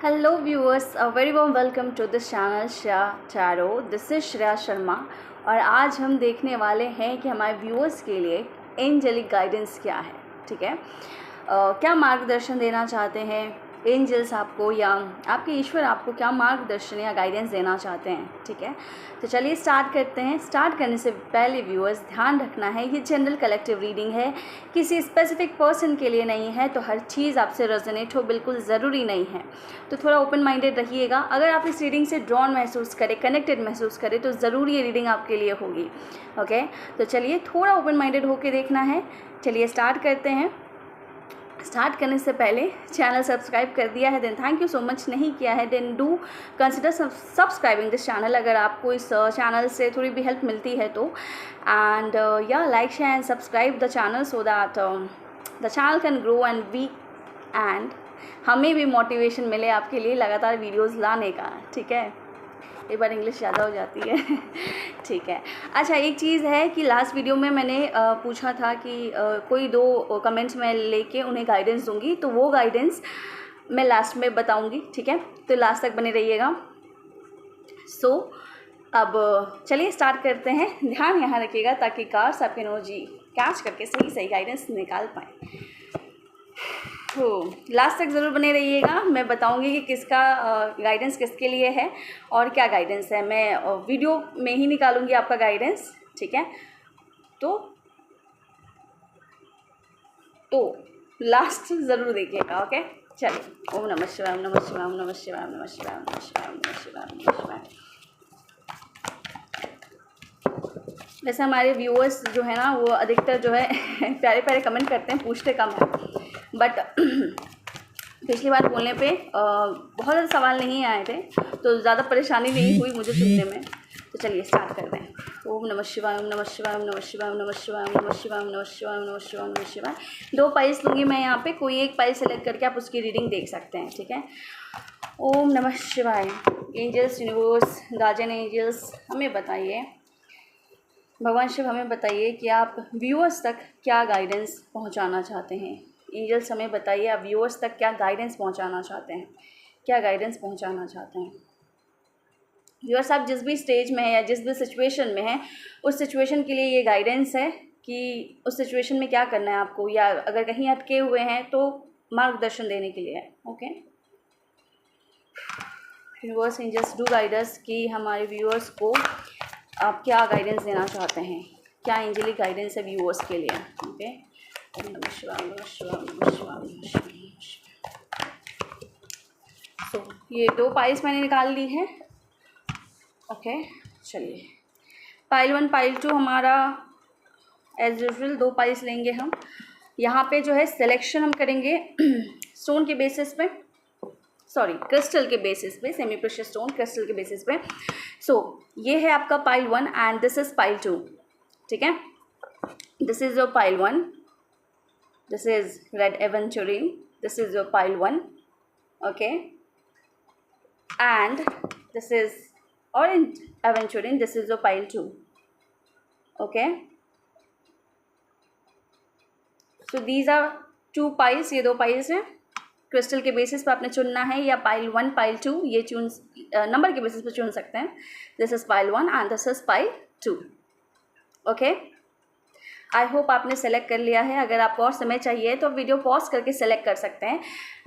Hello viewers, a very warm welcome to this channel Shreya Tarot. This is Shreya Sharma और आज हम देखने वाले हैं कि हमारे व्यूअर्स के लिए एंजेलिक गाइडेंस क्या है। ठीक है, क्या मार्गदर्शन देना चाहते हैं एंजल्स आपको, या आपके ईश्वर आपको क्या मार्गदर्शन या गाइडेंस देना चाहते हैं। ठीक है, तो चलिए स्टार्ट करते हैं। स्टार्ट करने से पहले व्यूअर्स ध्यान रखना है, ये जनरल कलेक्टिव रीडिंग है, किसी स्पेसिफिक पर्सन के लिए नहीं है, तो हर चीज़ आपसे रेजोनेट हो बिल्कुल ज़रूरी नहीं है, तो थोड़ा ओपन माइंडेड रहिएगा। अगर आप इस रीडिंग से ड्रॉन महसूस करें, कनेक्टेड महसूस करें, तो ज़रूर ये रीडिंग आपके लिए होगी। ओके, तो चलिए थोड़ा ओपन माइंडेड होकर देखना है। चलिए स्टार्ट करते हैं। स्टार्ट करने से पहले चैनल सब्सक्राइब कर दिया है then thank you so much, नहीं किया है then do consider subscribing this channel अगर आपको इस चैनल से थोड़ी भी हेल्प मिलती है तो। And yeah like share and subscribe the channel so that the channel can grow and we and हमें भी मोटिवेशन मिले आपके लिए लगातार वीडियोज़ लाने का। ठीक है, एक बार इंग्लिश ज़्यादा हो जाती है ठीक है। अच्छा, एक चीज़ है कि लास्ट वीडियो में मैंने पूछा था कि कोई दो कमेंट्स मैं लेके उन्हें गाइडेंस दूंगी, तो वो गाइडेंस मैं लास्ट में बताऊंगी। ठीक है, तो लास्ट तक बने रहिएगा। सो अब चलिए स्टार्ट करते हैं। ध्यान यहाँ रखिएगा ताकि कार्ड्स आपके एनर्जी कैच करके सही सही गाइडेंस निकाल पाएँ। तो लास्ट तक ज़रूर बने रहिएगा, मैं बताऊंगी कि किसका गाइडेंस किसके लिए है और क्या गाइडेंस है। मैं वीडियो में ही निकालूंगी आपका गाइडेंस। ठीक है, तो लास्ट ज़रूर देखिएगा। ओके, चलिए। ओम नमः शिवाय, ओम नमः शिवाय, ओम नमः शिवाय, ओम नमः शिवाय, ओम नमः शिवाय, ओम नमः शिवाय, ओम नमः शिवाय। वैसे हमारे व्यूअर्स जो है ना, वो अधिकतर जो है प्यारे प्यारे कमेंट करते हैं, पूछते कम है, बट पिछली बार बोलने पे बहुत ज़्यादा सवाल नहीं आए थे, तो ज़्यादा परेशानी नहीं हुई मुझे सुनने में। तो चलिए स्टार्ट करते हैं। ओम नमः शिवाय, ओम नमः शिवाय, ओम नमः शिवाय, ओम नमः शिवाय, ओम नमः शिवाय, ओम नमः शिवाय, ओम नमः शिवाय, ओम नमः शिवाय। 2 पाइल्स लूँगी मैं यहाँ पे, कोई एक पाइल सेलेक्ट करके आप उसकी रीडिंग देख सकते हैं। ठीक है, ओम नमः शिवाय। एंजल्स, यूनिवर्स, गार्जियन एंजल्स, हमें बताइए, भगवान शिव हमें बताइए कि आप व्यूअर्स तक क्या गाइडेंस पहुंचाना चाहते हैं। एंजल्स हमें बताइए आप व्यूअर्स तक क्या गाइडेंस पहुंचाना चाहते हैं, क्या गाइडेंस पहुंचाना चाहते हैं। व्यूअर्स, आप जिस भी स्टेज में हैं या जिस भी सिचुएशन में हैं, उस सिचुएशन के लिए ये गाइडेंस है कि उस सिचुएशन में क्या करना है आपको, या अगर कहीं अटके हुए हैं तो मार्गदर्शन देने के लिए है। Okay, universe, angels do guiders कि हमारे व्यूअर्स को आप क्या गाइडेंस देना चाहते हैं, क्या एंजेलिक गाइडेंस है व्यूअर्स के लिए। ओके, ओम नमः शिवाय, ओम नमः शिवाय, ओम नमः शिवाय, ओम नमः शिवाय, ओम नमः शिवाय। तो ये 2 पाइल्स मैंने निकाल ली है। ओके, चलिए पाइल 1 पाइल 2 हमारा एज यूजुअल 2 पाइल्स लेंगे हम। यहाँ पे जो है सिलेक्शन हम करेंगे स्टोन के बेसिस पे, सॉरी क्रिस्टल के बेसिस पे, सेमी प्रेशियस स्टोन क्रिस्टल के बेसिस पे। सो ये है आपका pile 1 and this is pile 2। ठीक है, this is your pile 1, this is red aventurine, this is your pile 1। Okay, and this is orange aventurine, this is your pile 2। Okay, so these are 2 piles, ये 2 piles हैं। Crystal के basis पर आपने चुनना है, या पाइल 1 पाइल 2 ये number के बेसिस पर चुन सकते हैं। This is pile 1 and this is pile 2। Okay, I hope आपने सेलेक्ट कर लिया है। अगर आपको और समय चाहिए तो वीडियो पॉज करके सेलेक्ट कर सकते हैं,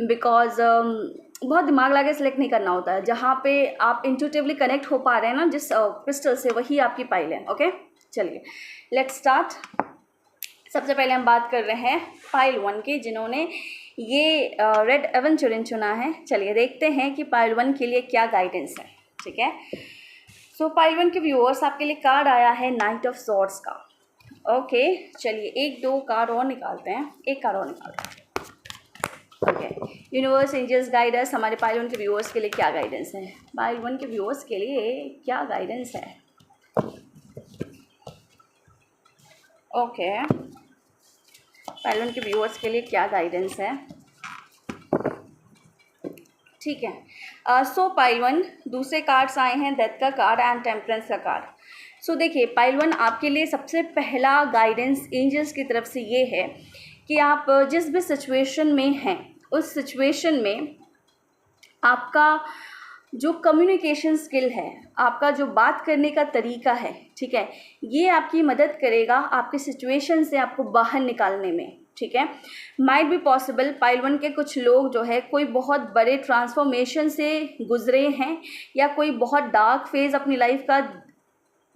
बिकॉज बहुत दिमाग लगा के सेलेक्ट नहीं करना होता है। जहाँ पे आप इंट्यूटिवली कनेक्ट हो पा रहे हैं ना जिस क्रिस्टल से, वही आपकी पाइल है। ओके, चलिए लेट्स स्टार्ट। सबसे पहले हम बात कर रहे हैं पाइल 1 की, जिन्होंने ये रेड एवेंचुरिन चुना है। चलिए देखते हैं कि पाइल 1 के लिए क्या गाइडेंस है। ठीक है, सो पाइल 1 के व्यूअर्स, आपके लिए कार्ड आया है नाइट ऑफ सॉर्ड्स का। ओके, चलिए 1-2 कार्ड और निकालते हैं, एक कार्ड और निकालते हैं। ओके, यूनिवर्स, एंजल्स, गाइडर्स, हमारे पाइल 1 के व्यूअर्स के लिए क्या गाइडेंस है, पाइल 1 के व्यूअर्स के लिए क्या गाइडेंस है। ओके, पाइल 1 के व्यूअर्स के लिए क्या गाइडेंस है। ठीक है, सो पाइल 1 दूसरे कार्ड्स आए हैं, डेथ का कार्ड एंड टेम्परेंस का कार्ड। सो देखिए पाइल 1 आपके लिए सबसे पहला गाइडेंस एंजल्स की तरफ से ये है कि आप जिस भी सिचुएशन में हैं, उस सिचुएशन में आपका जो कम्युनिकेशन स्किल है, आपका जो बात करने का तरीका है, ठीक है, ये आपकी मदद करेगा आपके सिचुएशन से आपको बाहर निकालने में, ठीक है। माइट बी पॉसिबल पाइल 1 के कुछ लोग जो है कोई बहुत बड़े ट्रांसफॉर्मेशन से गुजरे हैं या कोई बहुत डार्क फेज़ अपनी लाइफ का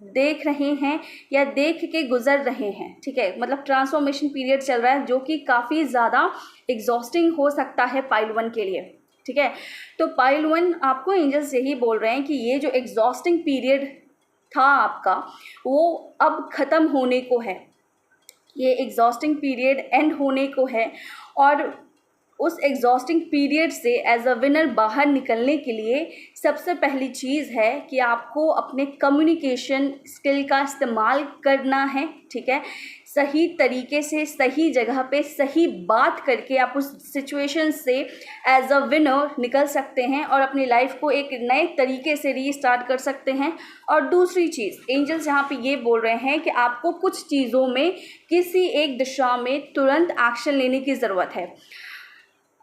देख रहे हैं या देख के गुजर रहे हैं, ठीक है। मतलब ट्रांसफॉर्मेशन पीरियड चल रहा है जो कि काफ़ी ज़्यादा एग्जॉस्टिंग हो सकता है पाइल 1 के लिए, ठीक है। तो पाइल 1 आपको एंजल्स यही बोल रहे हैं कि ये जो एग्जॉस्टिंग पीरियड था आपका, वो अब ख़त्म होने को है, ये एग्जॉस्टिंग पीरियड एंड होने को है। और उस एग्जॉस्टिंग पीरियड से एज अ विनर बाहर निकलने के लिए सबसे पहली चीज़ है कि आपको अपने कम्युनिकेशन स्किल का इस्तेमाल करना है, ठीक है। सही तरीके से सही जगह पे सही बात करके आप उस सिचुएशन से एज अ विनर निकल सकते हैं और अपनी लाइफ को एक नए तरीके से रीस्टार्ट कर सकते हैं। और दूसरी चीज़, एंजल्स यहाँ पे ये बोल रहे हैं कि आपको कुछ चीज़ों में किसी एक दिशा में तुरंत एक्शन लेने की ज़रूरत है।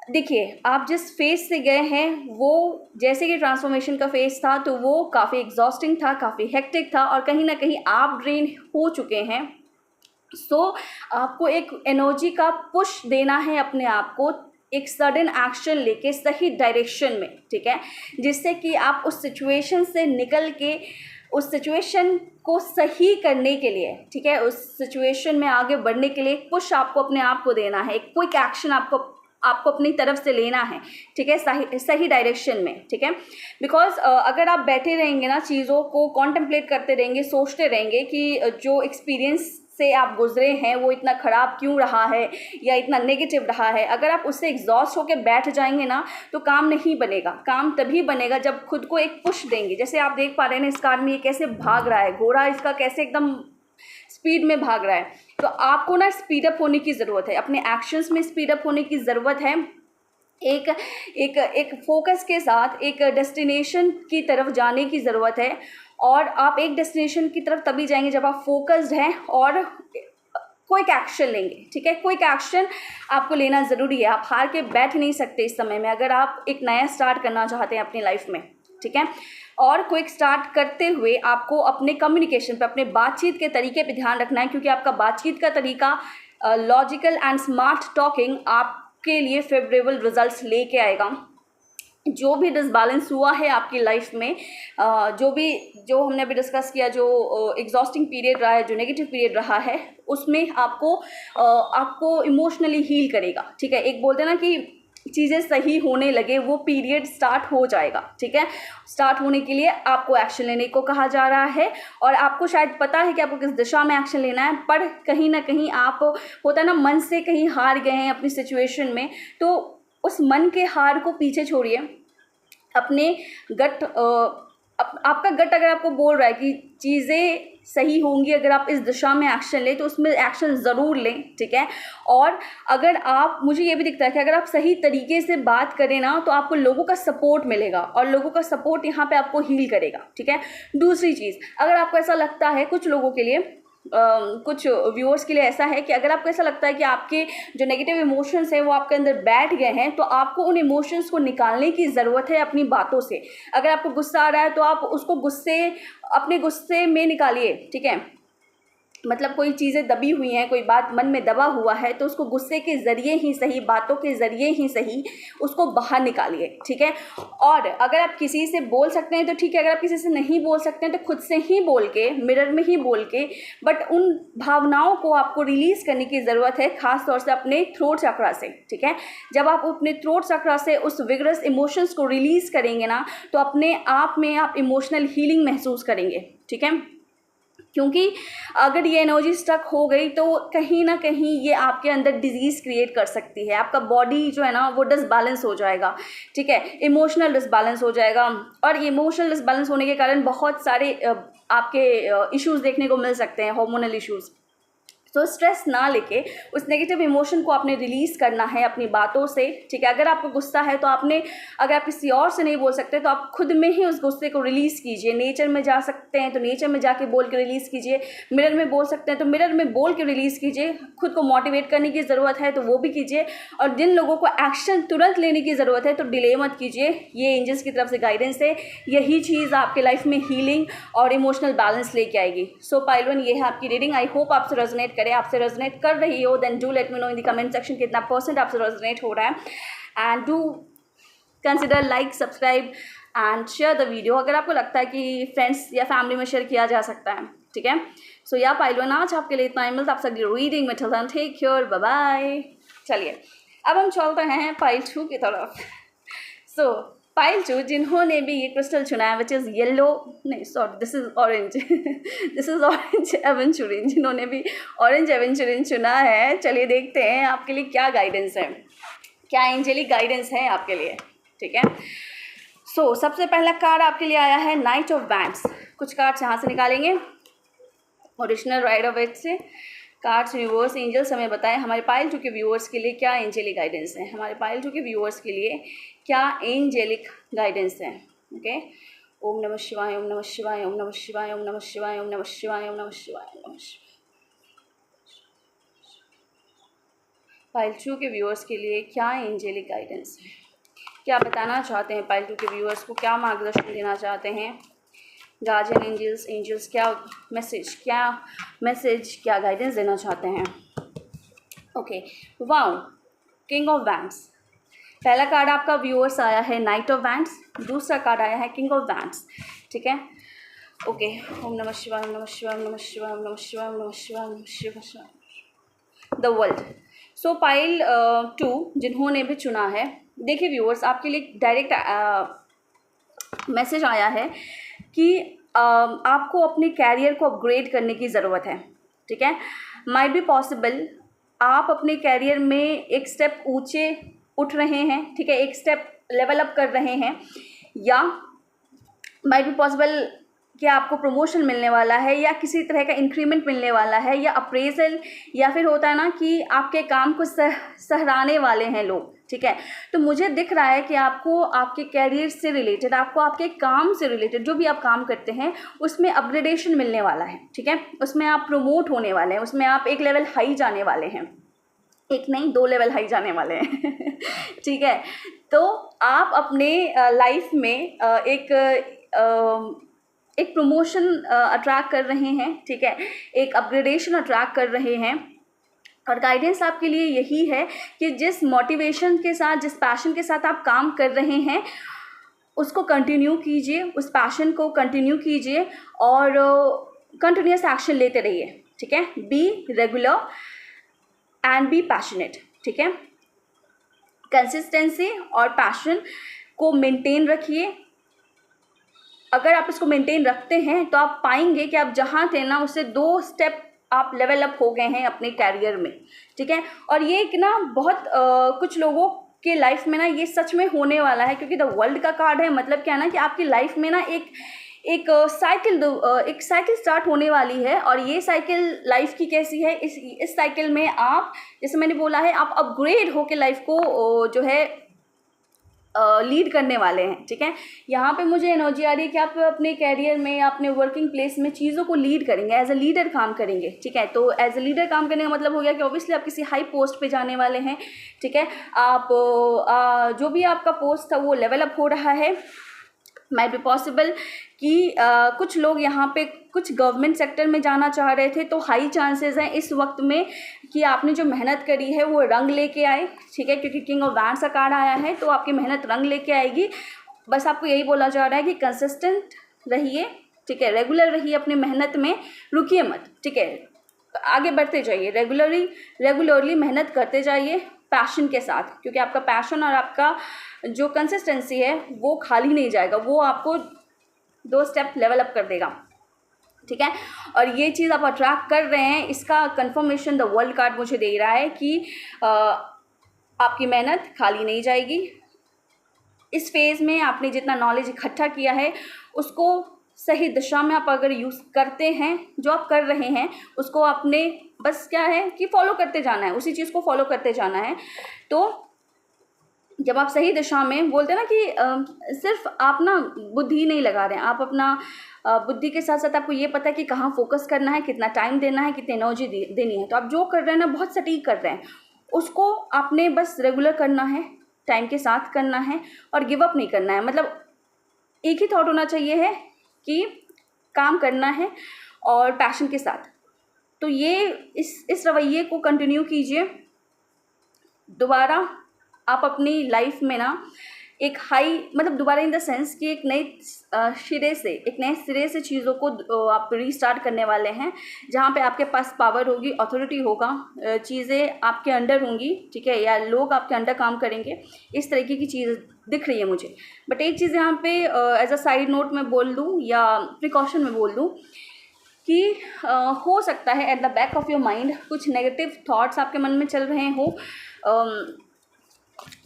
देखिए, आप जिस फेज़ से गए हैं वो जैसे कि ट्रांसफॉर्मेशन का फेज़ था तो वो काफ़ी एग्जॉस्टिंग था, काफ़ी हेक्टिक था और कहीं ना कहीं आप ड्रेन हो चुके हैं। सो आपको एक एनर्जी का पुश देना है अपने आप को, एक सडन एक्शन लेके सही डायरेक्शन में, ठीक है, जिससे कि आप उस सिचुएशन से निकल के उस सिचुएशन को सही करने के लिए, ठीक है, उस सिचुएशन में आगे बढ़ने के लिए एक पुश आपको अपने आप को देना है, एक क्विक एक्शन आपको अपनी तरफ से लेना है, ठीक है, सही डायरेक्शन में, ठीक है। बिकॉज अगर आप बैठे रहेंगे ना, चीज़ों को कॉन्टेम्पलेट करते रहेंगे, सोचते रहेंगे कि जो एक्सपीरियंस से आप गुजरे हैं वो इतना ख़राब क्यों रहा है या इतना नेगेटिव रहा है, अगर आप उससे एग्जॉस्ट होकर बैठ जाएंगे ना तो काम नहीं बनेगा। काम तभी बनेगा जब खुद को एक पुश देंगे। जैसे आप देख पा रहे हैं इस कार में ये कैसे भाग रहा है, घोड़ा इसका कैसे एकदम स्पीड में भाग रहा है। तो आपको ना स्पीड अप होने की ज़रूरत है, अपने एक्शंस में स्पीड अप होने की ज़रूरत है। एक एक एक फोकस के साथ एक डेस्टिनेशन की तरफ जाने की ज़रूरत है। और आप एक डेस्टिनेशन की तरफ तभी जाएंगे जब आप फोकस्ड हैं और क्विक एक्शन लेंगे, ठीक है। क्विक एक्शन आपको लेना ज़रूरी है, आप हार के बैठ नहीं सकते इस समय में अगर आप एक नया स्टार्ट करना चाहते हैं अपनी लाइफ में, ठीक है। और क्विक स्टार्ट करते हुए आपको अपने कम्युनिकेशन पे, अपने बातचीत के तरीके पे ध्यान रखना है, क्योंकि आपका बातचीत का तरीका लॉजिकल एंड स्मार्ट टॉकिंग आपके लिए फेवरेबल रिजल्ट्स लेके आएगा। जो भी डिसबैलेंस हुआ है आपकी लाइफ में, जो हमने अभी डिस्कस किया, जो एग्जॉस्टिंग पीरियड रहा है, जो नेगेटिव पीरियड रहा है, उसमें आपको इमोशनली हील करेगा, ठीक है। एक बोलते हैं ना कि चीज़ें सही होने लगे, वो पीरियड स्टार्ट हो जाएगा, ठीक है। स्टार्ट होने के लिए आपको एक्शन लेने को कहा जा रहा है और आपको शायद पता है कि आपको किस दिशा में एक्शन लेना है, पर कहीं ना कहीं आप, होता है ना, मन से कहीं हार गए हैं अपनी सिचुएशन में। तो उस मन के हार को पीछे छोड़िए, अपने गट आपका गट अगर आपको बोल रहा है कि चीज़ें सही होंगी अगर आप इस दिशा में एक्शन लें, तो उसमें एक्शन ज़रूर लें, ठीक है। और अगर आप, मुझे ये भी दिखता है कि अगर आप सही तरीके से बात करें ना तो आपको लोगों का सपोर्ट मिलेगा और लोगों का सपोर्ट यहाँ पे आपको हील करेगा, ठीक है। दूसरी चीज़, अगर आपको ऐसा लगता है, कुछ लोगों के लिए, कुछ व्यूअर्स के लिए ऐसा है कि अगर आपको ऐसा लगता है कि आपके जो नेगेटिव इमोशंस हैं वो आपके अंदर बैठ गए हैं, तो आपको उन इमोशंस को निकालने की ज़रूरत है अपनी बातों से। अगर आपको गुस्सा आ रहा है तो आप उसको अपने गुस्से में निकालिए, ठीक है। मतलब कोई चीज़ें दबी हुई हैं, कोई बात मन में दबा हुआ है, तो उसको गुस्से के ज़रिए ही सही, बातों के ज़रिए ही सही, उसको बाहर निकालिए, ठीक है। और अगर आप किसी से बोल सकते हैं तो ठीक है, अगर आप किसी से नहीं बोल सकते हैं तो खुद से ही बोल के, मिरर में ही बोल के, बट उन भावनाओं को आपको रिलीज़ करने की ज़रूरत है, ख़ास तौर से अपने थ्रोट चक्रा से, ठीक है। जब आप अपने थ्रोट चक्रा से उस विगरस इमोशंस को रिलीज़ करेंगे ना, तो अपने आप में आप इमोशनल हीलिंग महसूस करेंगे, ठीक है। क्योंकि अगर ये एनर्जी स्टक हो गई तो कहीं ना कहीं ये आपके अंदर डिजीज़ क्रिएट कर सकती है। आपका बॉडी जो है ना वो डिसबैलेंस हो जाएगा, ठीक है, इमोशनल डिसबैलेंस हो जाएगा। और इमोशनल डिसबैलेंस होने के कारण बहुत सारे आपके इश्यूज़ देखने को मिल सकते हैं, हार्मोनल इश्यूज़। तो स्ट्रेस ना लेके उस नेगेटिव इमोशन को आपने रिलीज़ करना है अपनी बातों से, ठीक है। अगर आपको गुस्सा है तो आपने, अगर आप किसी और से नहीं बोल सकते तो आप खुद में ही उस गुस्से को रिलीज़ कीजिए। नेचर में जा सकते हैं तो नेचर में जाके बोल के रिलीज़ कीजिए, मिरर में बोल सकते हैं तो मिरर में बोल के रिलीज़ कीजिए। खुद को मोटिवेट करने की ज़रूरत है तो वो भी कीजिए, और जिन लोगों को एक्शन तुरंत लेने की ज़रूरत है तो डिले मत कीजिए। ये एंजल्स की तरफ से गाइडेंस है, यही चीज़ आपके लाइफ में हीलिंग और इमोशनल बैलेंस लेके आएगी। सो पाइल 1 ये है आपकी रीडिंग। आई होप आपसे रेजोनेट करे। आपसे रेजोनेट कर रही हो then do let me know in the comment section कितना % आपसे रेजोनेट हो रहा है। And do consider like, subscribe and share the video अगर आपको लगता है कि फ्रेंड्स या फैमिली में शेयर किया जा सकता है, ठीक है। सो या पाइल 1 आज आपके लिए इतना ही। मिलता है आपसे अगली रीडिंग में। Till then take care, bye bye. चलिए अब हम चलते हैं पाइल 2 की तरफ। सो पाइल 2 जिन्होंने भी ये क्रिस्टल चुना है विच इज़ येलो, नहीं sorry this is orange this is orange aventurine, जिन्होंने भी ऑरेंज एवेंचुरिन चुना है, चलिए देखते हैं आपके लिए क्या गाइडेंस है, क्या एंजेलिक गाइडेंस है आपके लिए, ठीक है। सो सबसे पहला कार्ड आपके लिए आया है नाइट ऑफ वैंड्स। कुछ कार्ड्स यहाँ से निकालेंगे ओरिजिनल राइड ऑफ एज से। कार्ड्स रिवर्स एंजल्स हमें बताएं हमारे पाइल 2 के व्यूअर्स के लिए क्या एंजेलिक गाइडेंस है, हमारे पाइल 2 के व्यूअर्स के लिए क्या एंजेलिक गाइडेंस है। ओके, ओम नमः शिवाय, ओम नमः शिवाय, ओम नमः शिवाय, ओम नमः शिवाय, ओम नमः शिवाय, ओम नमः शिवाय, ओम नमः शिवाय। पाइल 2 के व्यूअर्स के लिए क्या एंजेलिक गाइडेंस है, क्या बताना चाहते हैं पाइल 2 के व्यूअर्स को, क्या मार्गदर्शन देना चाहते हैं गार्जियन एंजल्स, एंजल्स क्या मैसेज, क्या गाइडेंस देना चाहते हैं। Okay, wow, king of wands. पहला कार्ड आपका व्यूअर्स आया है नाइट ऑफ वैंड्स, दूसरा कार्ड आया है किंग ऑफ वैंड्स, ठीक है। ओके, ओम नमः शिवाय, ओम नमः शिवाय, ओम नमः शिवाय, ओम नमः शिवाय, ओम नमः शिवाय, ओम नमः शिवाय। The world. सो पाइल 2 जिन्होंने भी चुना है, देखिए व्यूअर्स आपके लिए डायरेक्ट मैसेज आया है कि आपको अपने कैरियर को अपग्रेड करने की ज़रूरत है, ठीक है। माइट बी पॉसिबल आप अपने कैरियर में एक स्टेप ऊंचे उठ रहे हैं, ठीक है, एक स्टेप लेवल अप कर रहे हैं, या माइट बी पॉसिबल कि आपको प्रमोशन मिलने वाला है या किसी तरह का इंक्रीमेंट मिलने वाला है या अप्रेजल, या फिर होता है ना कि आपके काम को सहराने वाले हैं लोग, ठीक है। तो मुझे दिख रहा है कि आपको आपके कैरियर से रिलेटेड, आपको आपके काम से रिलेटेड जो भी आप काम करते हैं उसमें अपग्रेडेशन मिलने वाला है, ठीक है। उसमें आप प्रमोट होने वाले हैं, उसमें आप एक लेवल हाई जाने वाले हैं, एक नहीं 2 लेवल हाई जाने वाले हैं ठीक है। तो आप अपने लाइफ में एक प्रमोशन अट्रैक्ट कर रहे हैं, ठीक है, एक अपग्रेडेशन अट्रैक्ट कर रहे हैं। और गाइडेंस आपके लिए यही है कि जिस मोटिवेशन के साथ, जिस पैशन के साथ आप काम कर रहे हैं उसको कंटिन्यू कीजिए, उस पैशन को कंटिन्यू कीजिए और कंटिन्यूस एक्शन लेते रहिए, ठीक है। Be regular and be passionate, ठीक है। कंसिस्टेंसी और पैशन को मेंटेन रखिए। अगर आप इसको मेंटेन रखते हैं तो आप पाएंगे कि आप जहाँ थे ना उससे 2 स्टेप आप लेवल अप हो गए हैं अपने कैरियर में, ठीक है। और ये एक ना बहुत कुछ लोगों के लाइफ में ना ये सच में होने वाला है, क्योंकि द वर्ल्ड का कार्ड है, मतलब क्या है ना कि आपकी लाइफ में ना एक साइकिल स्टार्ट होने वाली है। और ये साइकिल लाइफ की कैसी है, इस साइकिल में आप, जैसे मैंने बोला है, आप अपग्रेड होकर लाइफ को जो है लीड करने वाले हैं, ठीक है। यहाँ पे मुझे एनर्जी आ रही है कि आप अपने कैरियर में, अपने वर्किंग प्लेस में चीज़ों को लीड करेंगे, एज अ लीडर काम करेंगे, ठीक है। तो एज अ लीडर काम करने का मतलब हो गया कि ऑब्वियसली आप किसी हाई पोस्ट पे जाने वाले हैं, ठीक है। आप जो भी आपका पोस्ट था वो लेवल अप हो रहा है। माइट बी पॉसिबल कि कुछ लोग यहाँ पे कुछ गवर्नमेंट सेक्टर में जाना चाह रहे थे, तो हाई चांसेस हैं इस वक्त में कि आपने जो मेहनत करी है वो रंग लेके आए, ठीक है, क्योंकि किंग ऑफ वैंड्स का कार्ड आया है, तो आपकी मेहनत रंग लेके आएगी। बस आपको यही बोला जा रहा है कि कंसिस्टेंट रहिए, ठीक है, रेगुलर रहिए अपनी मेहनत में, रुकिए मत, ठीक है, आगे बढ़ते जाइए, रेगुलरली मेहनत करते जाइए पैशन के साथ, क्योंकि आपका पैशन और आपका जो कंसिस्टेंसी है वो खाली नहीं जाएगा, वो आपको 2 स्टेप लेवल अप कर देगा, ठीक है। और ये चीज़ आप अट्रैक्ट कर रहे हैं, इसका कंफर्मेशन द वर्ल्ड कार्ड मुझे दे रहा है कि आपकी मेहनत खाली नहीं जाएगी। इस फेज़ में आपने जितना नॉलेज इकट्ठा किया है उसको सही दिशा में आप अगर यूज़ करते हैं, जो आप कर रहे हैं उसको आपने बस क्या है कि फॉलो करते जाना है, उसी चीज़ को फॉलो करते जाना है। तो जब आप सही दिशा में बोलते हैं ना कि सिर्फ आप ना बुद्धि नहीं लगा रहे हैं, आप अपना बुद्धि के साथ साथ आपको ये पता है कि कहाँ फोकस करना है, कितना टाइम देना है, कितनी एनर्जी देनी है। तो आप जो कर रहे हैं ना बहुत सटीक कर रहे हैं, उसको आपने बस रेगुलर करना है, टाइम के साथ करना है और गिव अप नहीं करना है। मतलब एक ही थॉट होना चाहिए है कि काम करना है और पैशन के साथ। तो ये इस रवैये को कंटिन्यू कीजिए। दोबारा आप अपनी लाइफ में ना एक हाई मतलब दोबारा इन द सेंस कि एक नए सिरे से चीज़ों को आप रीस्टार्ट करने वाले हैं, जहाँ पे आपके पास पावर होगी, अथॉरिटी होगा, चीज़ें आपके अंडर होंगी, ठीक है, या लोग आपके अंडर काम करेंगे। इस तरीके की चीज़ दिख रही है मुझे। बट एक चीज़ यहाँ पे एज अ साइड नोट में बोल दूँ या प्रिकॉशन में बोल दूँ कि हो सकता है at the back of your mind कुछ नेगेटिव थॉट्स आपके मन में चल रहे हो,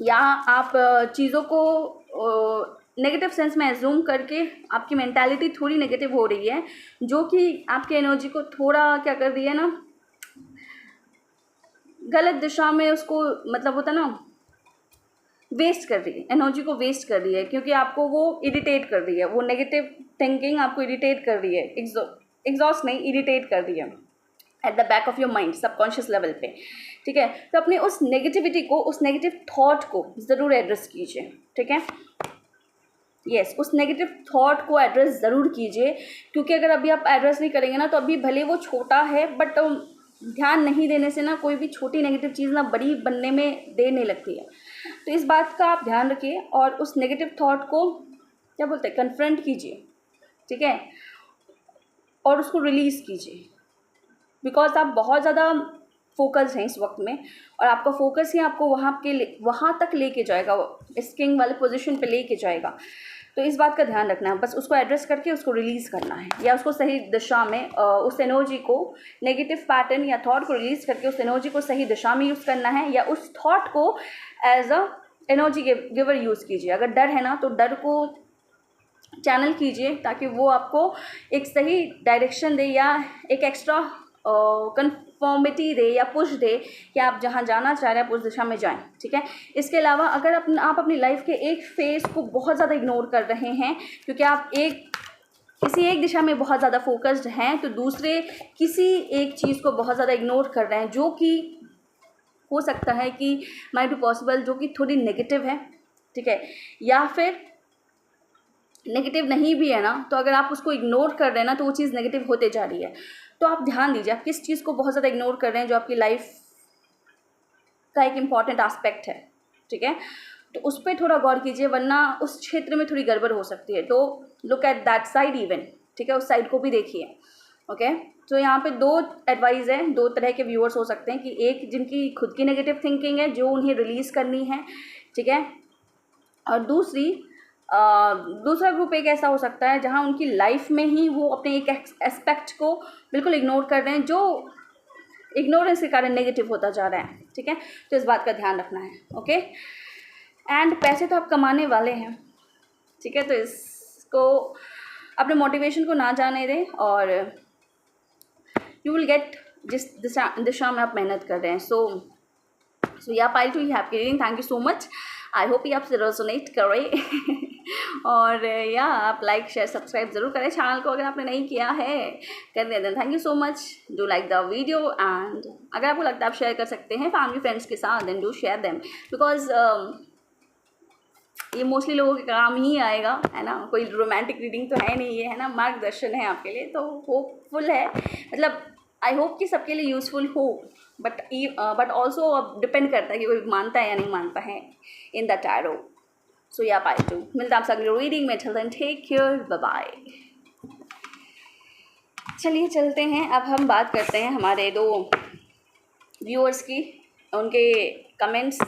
या आप चीज़ों को नेगेटिव सेंस में एज्यूम करके आपकी मेंटालिटी थोड़ी नेगेटिव हो रही है, जो कि आपकी एनर्जी को थोड़ा क्या कर रही है ना, गलत दिशा में उसको मतलब होता ना वेस्ट कर रही है, एनर्जी को वेस्ट कर रही है, क्योंकि आपको वो इरिटेट कर रही है, वो नेगेटिव थिंकिंग आपको इरिटेट कर रही है, एग्जॉस्ट नहीं इरिटेट कर रही है at the back of your mind, subconscious level पे, ठीक है। तो अपने उस नेगेटिविटी को, उस नेगेटिव थॉट को ज़रूर एड्रेस कीजिए, ठीक है। यस, उस नेगेटिव थॉट को एड्रेस ज़रूर कीजिए, क्योंकि अगर अभी आप एड्रेस नहीं करेंगे ना तो अभी भले वो छोटा है बट ध्यान नहीं देने से ना कोई भी छोटी नेगेटिव चीज़ ना बड़ी बनने में देर नहीं लगती है। तो इस बात का आप ध्यान रखिए और उस नेगेटिव थॉट को क्या बोलते हैं कन्फ्रंट कीजिए, ठीक है, और उसको रिलीज़ कीजिए। बिकॉज आप बहुत ज़्यादा फोकस हैं इस वक्त में और आपका फोकस ही आपको वहाँ तक लेके जाएगा, इस किंग वाले पोजीशन पे लेके जाएगा। तो इस बात का ध्यान रखना है, बस उसको एड्रेस करके उसको रिलीज़ करना है, या उसको सही दिशा में उस एनर्जी को, नेगेटिव पैटर्न या थॉट को रिलीज़ करके उस एनर्जी को सही दिशा में यूज़ करना है, या उस थॉट को as a energy giver use कीजिए। अगर डर है ना तो डर को चैनल कीजिए ताकि वो आपको एक सही डायरेक्शन दे या एक एक्स्ट्रा कन्फर्मिटी दे या पुश दे कि आप जहाँ जाना चाह रहे हैं आप उस दिशा में जाएं, ठीक है। इसके अलावा अगर आप अपनी लाइफ के एक फेज़ को बहुत ज़्यादा इग्नोर कर रहे हैं क्योंकि आप किसी एक दिशा में बहुत ज़्यादा फोकस्ड हैं, तो दूसरे किसी एक चीज़ को बहुत ज़्यादा इग्नोर कर रहे हैं, जो कि हो सकता है कि माइट बी पॉसिबल जो कि थोड़ी नेगेटिव है, ठीक है, या फिर नेगेटिव नहीं भी है ना, तो अगर आप उसको इग्नोर कर रहे हैं ना तो वो चीज़ नेगेटिव होते जा रही है। तो आप ध्यान दीजिए आप किस चीज़ को बहुत ज़्यादा इग्नोर कर रहे हैं जो आपकी लाइफ का एक इम्पॉर्टेंट एस्पेक्ट है, ठीक है। तो उस पर थोड़ा गौर कीजिए, वरना उस क्षेत्र में थोड़ी गड़बड़ हो सकती है। तो look at that side even, ठीक है, उस साइड को भी देखिए, ओके। तो यहाँ पे दो एडवाइस है, दो तरह के व्यूअर्स हो सकते हैं कि एक जिनकी खुद की नेगेटिव थिंकिंग है जो उन्हें रिलीज़ करनी है, ठीक है, और दूसरा ग्रुप एक ऐसा हो सकता है जहाँ उनकी लाइफ में ही वो अपने एक एस्पेक्ट को बिल्कुल इग्नोर कर रहे हैं, जो इग्नोरेंस के कारण नेगेटिव होता जा रहा है, ठीक है। तो इस बात का ध्यान रखना है, ओके। एंड पैसे तो आप कमाने वाले हैं, ठीक है, तो इसको अपने मोटिवेशन को ना जाने दें और यू विल गेट जिस दिशा में आप मेहनत कर रहे हैं। So yeah pile two happy reading, thank you so much. I hope ये आपसे रेजोनेट करे और या आप लाइक शेयर सब्सक्राइब ज़रूर करें चैनल को अगर आपने नहीं किया है, कर दें। Thank you so much, do like the video and अगर आपको लगता है आप शेयर कर सकते हैं फैमिली फ्रेंड्स के साथ, then do share them, because ये मोस्टली लोगों के काम ही आएगा, है ना। कोई रोमांटिक रीडिंग तो है नहीं, है ना, मार्गदर्शन है आपके लिए, तो होपफुल है, मतलब आई होप कि सबके लिए यूज़फुल हो, बट ऑल्सो अब डिपेंड करता है कि कोई मानता है या नहीं मानता है इन द टैरो। सो या पाई टू मिलता है आपसे अगली रीडिंग में, चलते हैं, टेक केयर, बाय बाय। चलिए चलते हैं, अब हम बात करते हैं हमारे दो व्यूअर्स की, उनके कमेंट्स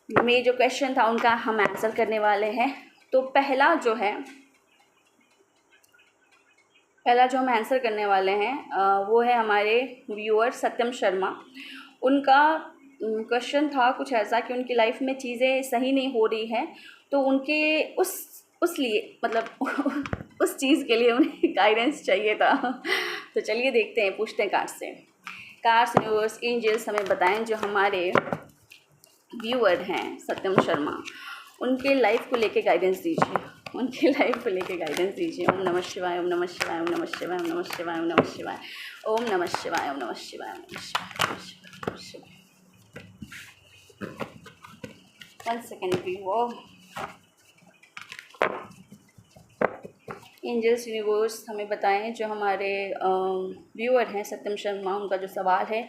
में जो क्वेश्चन था उनका हम आंसर करने वाले हैं। तो पहला जो हम आंसर करने वाले हैं वो है हमारे व्यूअर सत्यम शर्मा। उनका क्वेश्चन था कुछ ऐसा कि उनकी लाइफ में चीज़ें सही नहीं हो रही हैं, तो उनके उस लिए मतलब उस चीज़ के लिए उन्हें गाइडेंस चाहिए था। तो चलिए देखते हैं, पूछते हैं कार्ड्स से। कार्ड्स, यूनिवर्स, एंजल्स हमें बताएं जो हमारे व्यूअर हैं सत्यम शर्मा, उनके लाइफ को लेके गाइडेंस दीजिए, उनके लाइफ को लेके गाइडेंस दीजिए। ओम नमः शिवाय, ओम नमः शिवाय, ओम नमः शिवाय, ओम नमः शिवाय, ओम नमः शिवाय, ओम नमः शिवाय, ओम नमः शिवाय, ओम नमः शिवाय। 1 सेकेंड भी वो एंजल्स यूनिवर्स हमें बताएं जो हमारे व्यूअर हैं सत्यम शर्मा, उनका जो सवाल है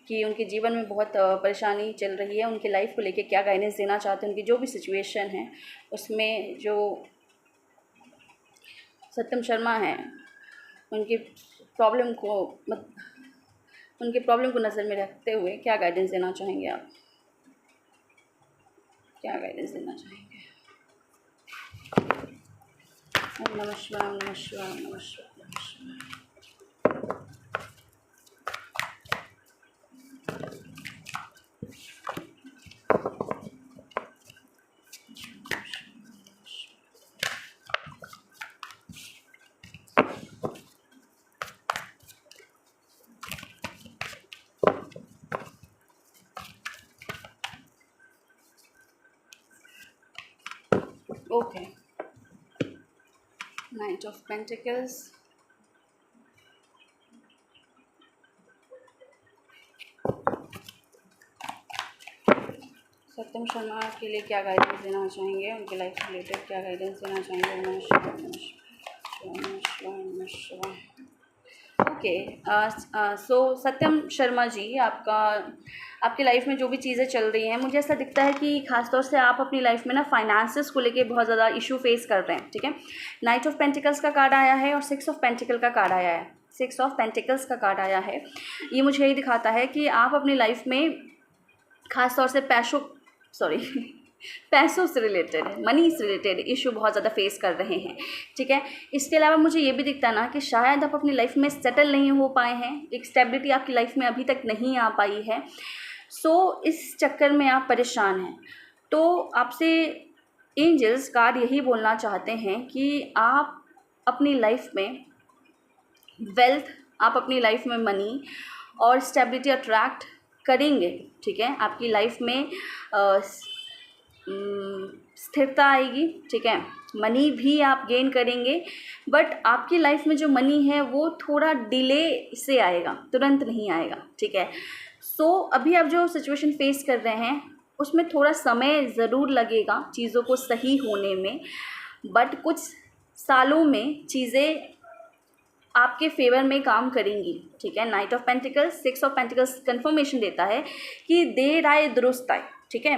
कि उनके जीवन में बहुत परेशानी चल रही है, उनके लाइफ को लेके क्या गाइडेंस देना चाहते हैं, उनकी जो भी सिचुएशन है उसमें जो सत्यम शर्मा हैं उनकी प्रॉब्लम को नज़र में रखते हुए क्या गाइडेंस देना चाहेंगे आप, क्या गाइडेंस देना चाहेंगे? ओम नमः शिवाय, ओम नमः शिवाय, ओम नमः शिवाय, ओम नमः शिवाय। ओके, नाइट ऑफ पेंटिकल्स, सत्यम शर्मा के लिए क्या गाइडेंस देना चाहेंगे, उनकी लाइफ से रिलेटेड क्या गाइडेंस देना चाहेंगे? नमः शिवाय, नमः शिवाय, नमः शिवाय, नमः शिवाय। ओके, सो सत्यम शर्मा जी, आपकी लाइफ में जो भी चीज़ें चल रही हैं, मुझे ऐसा दिखता है कि खासतौर से आप अपनी लाइफ में ना फाइनेंसेस को लेके बहुत ज़्यादा इशू फेस कर रहे हैं, ठीक है। नाइट ऑफ पेंटिकल्स का कार्ड आया है और 6 ऑफ पेंटिकल का कार्ड आया है। 6 ऑफ पेंटिकल्स का कार्ड आया है, ये मुझे यही दिखाता है कि आप अपनी लाइफ में खासतौर से पैसों से रिलेटेड, मनी से रिलेटेड इशू बहुत ज़्यादा फेस कर रहे हैं, ठीक है। इसके अलावा मुझे ये भी दिखता है ना कि शायद आप अपनी लाइफ में सेटल नहीं हो पाए हैं, एक स्टेबिलिटी आपकी लाइफ में अभी तक नहीं आ पाई है। सो इस चक्कर में आप परेशान हैं। तो आपसे एंजल्स कार्ड यही बोलना चाहते हैं कि आप अपनी लाइफ में वेल्थ, आप अपनी लाइफ में मनी और स्टेबिलिटी अट्रैक्ट करेंगे, ठीक है। आपकी लाइफ में स्थिरता आएगी, ठीक है। मनी भी आप गेन करेंगे, बट आपकी लाइफ में जो मनी है वो थोड़ा डिले से आएगा, तुरंत नहीं आएगा, ठीक है। सो अभी आप जो सिचुएशन फेस कर रहे हैं उसमें थोड़ा समय ज़रूर लगेगा चीज़ों को सही होने में, बट कुछ सालों में चीज़ें आपके फेवर में काम करेंगी, ठीक है। Night of pentacles, 6 of pentacles confirmation देता है कि देर आए दुरुस्त आए, ठीक है,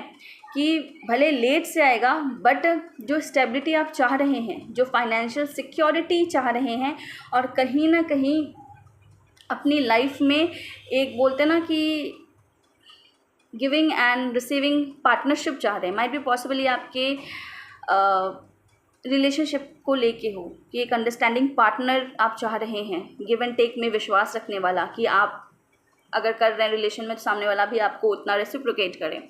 कि भले लेट से आएगा बट जो स्टेबिलिटी आप चाह रहे हैं, जो फाइनेंशियल सिक्योरिटी चाह रहे हैं, और कहीं ना कहीं अपनी लाइफ में एक बोलते ना कि गिविंग एंड रिसीविंग पार्टनरशिप चाह रहे हैं, माइट बी पॉसिबली आपके रिलेशनशिप को लेके हो कि एक अंडरस्टैंडिंग पार्टनर आप चाह रहे हैं, गिव एंड टेक में विश्वास रखने वाला, कि आप अगर कर रहे हैं रिलेशन में तो सामने वाला भी आपको उतना रेसिप्रोकेट करे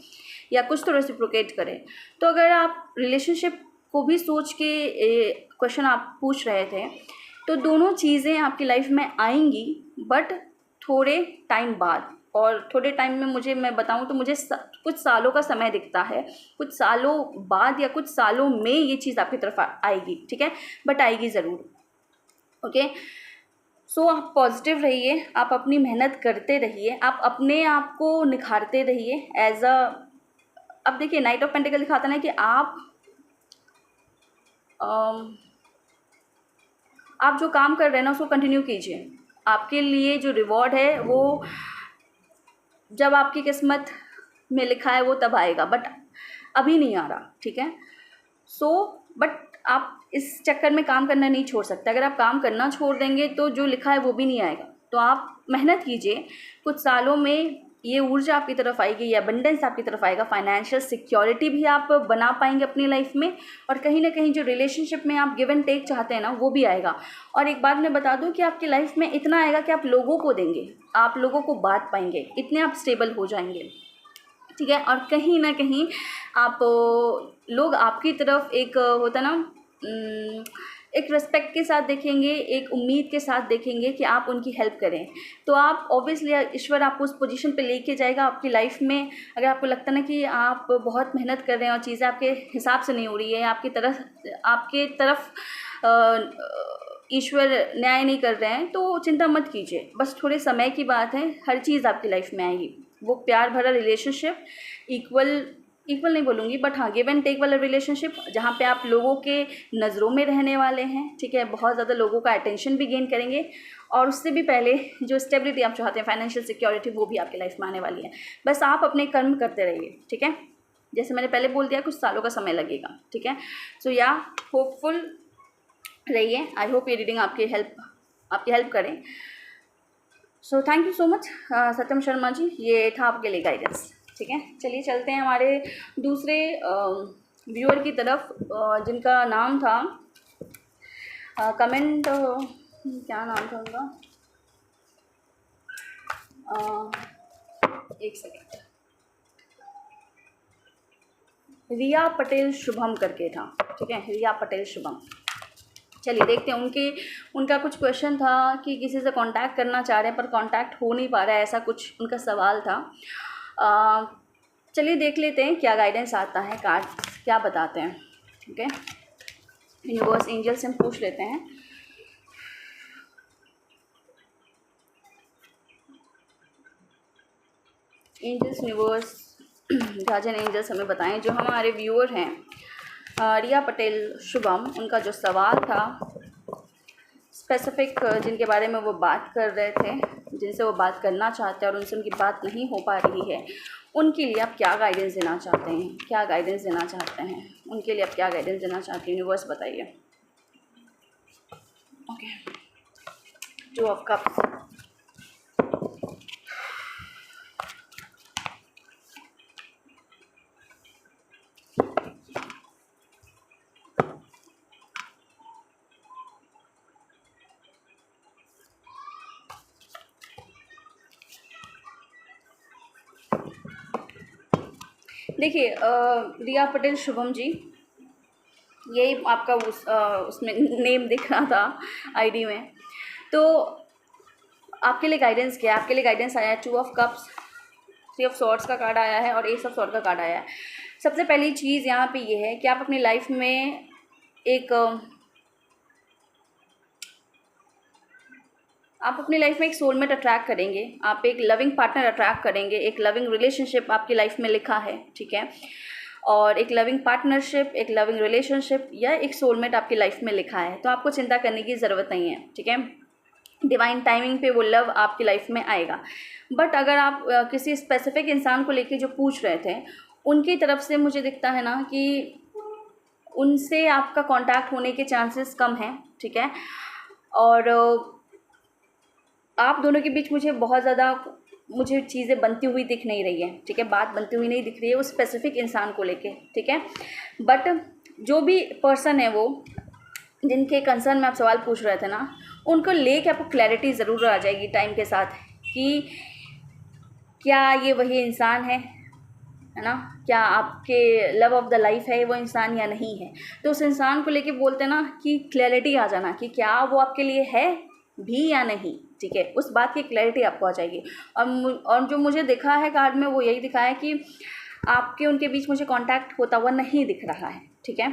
या कुछ तो रेसिप्रोकेट करे। तो अगर आप रिलेशनशिप को भी सोच के क्वेश्चन आप पूछ रहे थे, तो दोनों चीज़ें आपकी लाइफ में आएंगी, बट थोड़े टाइम बाद। और थोड़े टाइम में मैं बताऊं तो मुझे कुछ सालों का समय दिखता है, कुछ सालों बाद या कुछ सालों में ये चीज़ आपकी तरफ आएगी, ठीक है, बट आएगी ज़रूर। ओके, सो आप पॉजिटिव रहिए, आप अपनी मेहनत करते रहिए, आप अपने आप को निखारते रहिए एज अ। अब देखिए, नाइट ऑफ पेंटिकल दिखाता है ना कि आप जो काम कर रहे हैं ना उसको कंटिन्यू कीजिए। आपके लिए जो रिवॉर्ड है वो जब आपकी किस्मत में लिखा है वो तब आएगा, बट अभी नहीं आ रहा, ठीक है। बट आप इस चक्कर में काम करना नहीं छोड़ सकते। अगर आप काम करना छोड़ देंगे तो जो लिखा है वो भी नहीं आएगा। तो आप मेहनत कीजिए, कुछ सालों में ये ऊर्जा आपकी तरफ आएगी, ये अबंडेंस आपकी तरफ आएगा, फाइनेंशियल सिक्योरिटी भी आप बना पाएंगे अपनी लाइफ में, और कहीं ना कहीं जो रिलेशनशिप में आप गिव एंड टेक चाहते हैं ना वो भी आएगा। और एक बात मैं बता दूं कि आपकी लाइफ में इतना आएगा कि आप लोगों को देंगे, आप लोगों को बांट पाएंगे, इतने आप स्टेबल हो जाएंगे, ठीक है। और कहीं ना कहीं आप लोग आपकी तरफ एक होता ना एक रिस्पेक्ट के साथ देखेंगे, एक उम्मीद के साथ देखेंगे कि आप उनकी हेल्प करें। तो आप ऑब्वियसली ईश्वर आपको उस पोजीशन पे लेके जाएगा आपकी लाइफ में। अगर आपको लगता ना कि आप बहुत मेहनत कर रहे हैं और चीज़ें आपके हिसाब से नहीं हो रही है, आपके तरफ ईश्वर न्याय नहीं कर रहे हैं, तो चिंता मत कीजिए, बस थोड़े समय की बात है, हर चीज़ आपकी लाइफ में आएगी। वो प्यार भरा रिलेशनशिप, इक्वल नहीं बोलूँगी बट हाँ गिव एंड टेक वाला रिलेशनशिप, जहाँ पे आप लोगों के नज़रों में रहने वाले हैं, ठीक है, बहुत ज़्यादा लोगों का अटेंशन भी गेन करेंगे, और उससे भी पहले जो स्टेबिलिटी आप चाहते हैं, फाइनेंशियल सिक्योरिटी, वो भी आपकी लाइफ में आने वाली है। बस आप अपने कर्म करते रहिए, ठीक है, जैसे मैंने पहले बोल दिया, कुछ सालों का समय लगेगा, ठीक है। सो या होपफुल रहिए। आई होप ये रीडिंग आपकी हेल्प करें। So thank you so much Satyam Sharma ji, ये था आपके लिए गाइडेंस, ठीक है। चलिए चलते हैं हमारे दूसरे व्यूअर की तरफ, जिनका नाम था कमेंट, क्या नाम था उनका, एक सेकेंड, रिया पटेल शुभम करके था, ठीक है, रिया पटेल शुभम। चलिए देखते हैं उनका कुछ क्वेश्चन था कि किसी से कांटेक्ट करना चाह रहे हैं पर कांटेक्ट हो नहीं पा रहा है, ऐसा कुछ उनका सवाल था। चलिए देख लेते हैं क्या गाइडेंस आता है, कार्ड क्या बताते हैं, ठीक है। यूनिवर्स एंजल से हम पूछ लेते हैं। एंजल्स यूनिवर्स गार्जियन एंजल्स हमें बताएं, जो हमारे व्यूअर हैं रिया पटेल शुभम, उनका जो सवाल था स्पेसिफिक, जिनके बारे में वो बात कर रहे थे, जिनसे वो बात करना चाहते हैं और उनसे उनकी बात नहीं हो पा रही है, उनके लिए आप क्या गाइडेंस देना चाहते हैं, उनके लिए आप क्या गाइडेंस देना चाहते हैं, यूनिवर्स बताइए। ओके, 2 ऑफ कप्स, देखिए रिया पटेल शुभम जी, यही आपका उसमें नेम दिख रहा था आईडी में, तो आपके लिए गाइडेंस क्या है? आपके लिए गाइडेंस आया है 2 ऑफ कप्स, 3 ऑफ सॉर्ड्स का कार्ड आया है और एस ऑफ सॉर्ड का कार्ड आया है। सबसे पहली चीज़ यहाँ पे ये है कि आप अपनी लाइफ में एक सोलमेट अट्रैक्ट करेंगे, आप एक लविंग पार्टनर अट्रैक्ट करेंगे, एक लविंग रिलेशनशिप आपकी लाइफ में लिखा है, ठीक है, और एक लविंग पार्टनरशिप, एक लविंग रिलेशनशिप या एक सोलमेट आपकी लाइफ में लिखा है, तो आपको चिंता करने की ज़रूरत नहीं है, ठीक है। डिवाइन टाइमिंग पे वो लव आपकी लाइफ में आएगा। बट अगर आप किसी स्पेसिफिक इंसान को लेके जो पूछ रहे थे, उनकी तरफ से मुझे दिखता है ना कि उनसे आपका कांटेक्ट होने के चांसेस कम हैं, ठीक है, और आप दोनों के बीच मुझे चीज़ें बनती हुई दिख नहीं रही है, ठीक है, बात बनती हुई नहीं दिख रही है उस स्पेसिफिक इंसान को लेके, ठीक है। बट जो भी पर्सन है, वो जिनके कंसर्न में आप सवाल पूछ रहे थे ना, उनको लेके आपको क्लैरिटी ज़रूर आ जाएगी टाइम के साथ कि क्या ये वही इंसान है ना, क्या आपके लव ऑफ द लाइफ है वो इंसान या नहीं है। तो उस इंसान को लेके बोलते हैं ना कि क्लैरिटी आ जाना कि क्या वो आपके लिए है भी या नहीं, ठीक है, उस बात की क्लैरिटी आपको आ जाएगी। और जो मुझे दिखा है कार्ड में, वो यही दिखा है कि आपके उनके बीच मुझे कांटेक्ट होता हुआ नहीं दिख रहा है, ठीक है।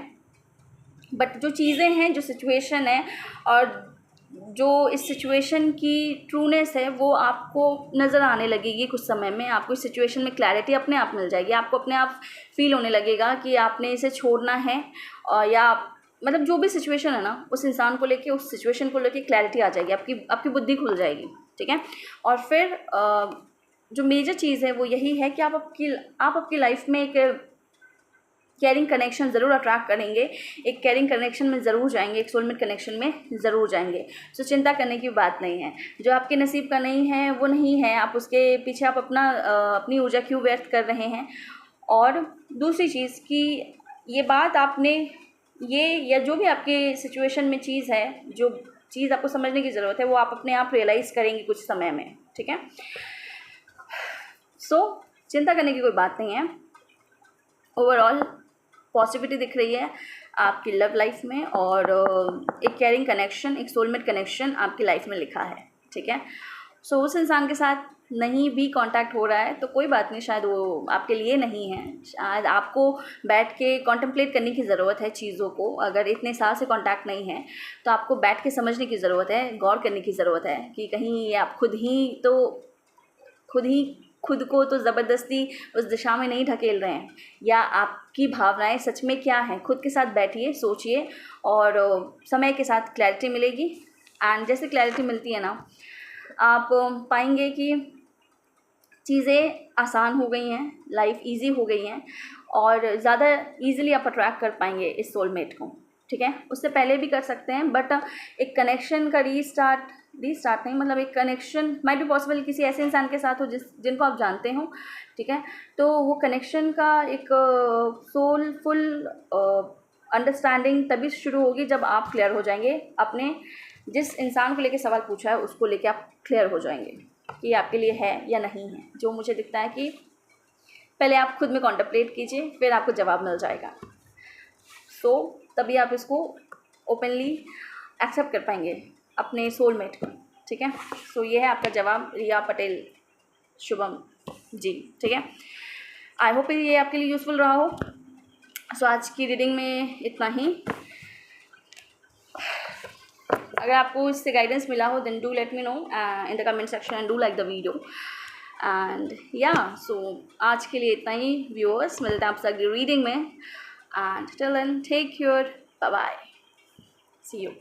बट जो चीज़ें हैं, जो सिचुएशन है और जो इस सिचुएशन की ट्रूनेस है, वो आपको नज़र आने लगेगी कुछ समय में। आपको इस सिचुएशन में क्लैरिटी अपने आप मिल जाएगी, आपको अपने आप फील होने लगेगा कि आपने इसे छोड़ना है, या मतलब जो भी सिचुएशन है ना, उस इंसान को लेके, उस सिचुएशन को लेके क्लैरिटी आ जाएगी, आपकी बुद्धि खुल जाएगी, ठीक है। और फिर जो मेजर चीज़ है वो यही है कि आप आपकी लाइफ में एक केयरिंग कनेक्शन ज़रूर अट्रैक्ट करेंगे, एक केयरिंग कनेक्शन में ज़रूर जाएंगे, एक सोलमेट कनेक्शन में ज़रूर जाएंगे। सो चिंता करने की बात नहीं है, जो आपके नसीब का नहीं है वो नहीं है, आप उसके पीछे आप अपनी ऊर्जा क्यों व्यर्थ कर रहे हैं। और दूसरी चीज़ कि ये बात आपने या जो भी आपके सिचुएशन में चीज़ है, जो चीज़ आपको समझने की ज़रूरत है, वो आप अपने आप रियलाइज़ करेंगे कुछ समय में, ठीक है। सो चिंता करने की कोई बात नहीं है, ओवरऑल पॉजिटिविटी दिख रही है। आपकी लव लाइफ में, और एक केयरिंग कनेक्शन, एक सोलमेट कनेक्शन आपकी लाइफ में लिखा है, ठीक है। सो उस इंसान के साथ नहीं भी कांटेक्ट हो रहा है तो कोई बात नहीं, शायद वो आपके लिए नहीं है। शायद आपको बैठ के कॉन्टम्पलेट करने की ज़रूरत है चीज़ों को। अगर इतने साल से कांटेक्ट नहीं है तो आपको बैठ के समझने की ज़रूरत है, गौर करने की ज़रूरत है कि कहीं आप खुद को तो ज़बरदस्ती उस दिशा में नहीं ढकेल रहे हैं, या आपकी भावनाएं सच में क्या हैं। खुद के साथ बैठिए, सोचिए, और समय के साथ क्लैरिटी मिलेगी। एंड जैसे क्लैरिटी मिलती है ना, आप पाएंगे कि चीज़ें आसान हो गई हैं, लाइफ इजी हो गई हैं, और ज़्यादा इजीली आप अट्रैक्ट कर पाएंगे इस सोलमेट को, ठीक है। उससे पहले भी कर सकते हैं, बट एक कनेक्शन का रीस्टार्ट नहीं, मतलब एक कनेक्शन माइट बी पॉसिबल किसी ऐसे इंसान के साथ हो जिनको आप जानते हो, ठीक है। तो वो कनेक्शन का एक सोलफुल अंडरस्टैंडिंग तभी शुरू होगी जब आप क्लियर हो जाएंगे, अपने जिस इंसान को लेके सवाल पूछा है उसको लेके आप क्लियर हो जाएंगे कि आपके लिए है या नहीं है। जो मुझे दिखता है कि पहले आप खुद में कॉन्टम्पलेट कीजिए, फिर आपको जवाब मिल जाएगा। सो तभी आप इसको ओपनली एक्सेप्ट कर पाएंगे अपने सोलमेट को, ठीक है। सो ये है आपका जवाब, रिया पटेल शुभम जी, ठीक है। आई होप ये आपके लिए यूज़फुल रहा हो। सो आज की रीडिंग में इतना ही। अगर आपको इससे गाइडेंस मिला हो then do let me know in the comment section and do like the video. And yeah so आज के लिए इतना ही व्यूअर्स, मिलते हैं आपसे अगली रीडिंग में। And till then take care, bye bye, see you.